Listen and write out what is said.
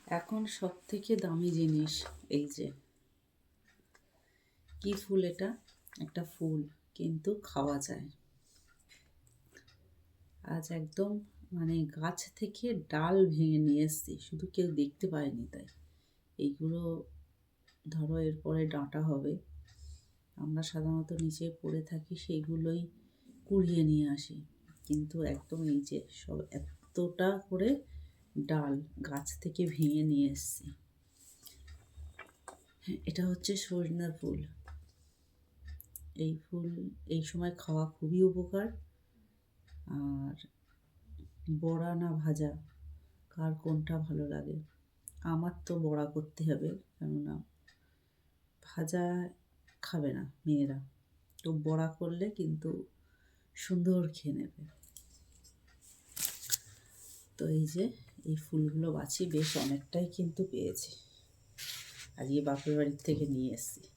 এখন সবথেকে দামি জিনিস এই যে, কি ফুল এটা? একটা ফুল, কিন্তু খাওয়া যায়। আজ একদম মানে গাছ থেকে ডাল ভেঙে নিয়ে এসছি, শুধু কেউ দেখতে পায়নি তাই। এইগুলো ধরো এরপরে ডাঁটা হবে, আমরা সাধারণত নিচে পড়ে থাকি, সেইগুলোই কুড়িয়ে নিয়ে আসি। কিন্তু একদম এই যে সব এতটা করে ডাল গাছ থেকে ভেঙে নিয়ে এসছি। এটা হচ্ছে সজনা ফুল। এই ফুল এই সময় খাওয়া খুবই উপকার। আর বড়া না ভাজা, কার কোনটা ভালো লাগে? আমার তো বড়া করতে হবে, কেননা ভাজা খাবে না মেয়েরা, তো বড়া করলে কিন্তু সুন্দর খেয়ে নেবে। তো এই যে এই ফুলগুলো বাছি, বেশ অনেকটাই কিন্তু পেয়েছি, আজকে বাপের বাড়ির থেকে নিয়ে এসেছি।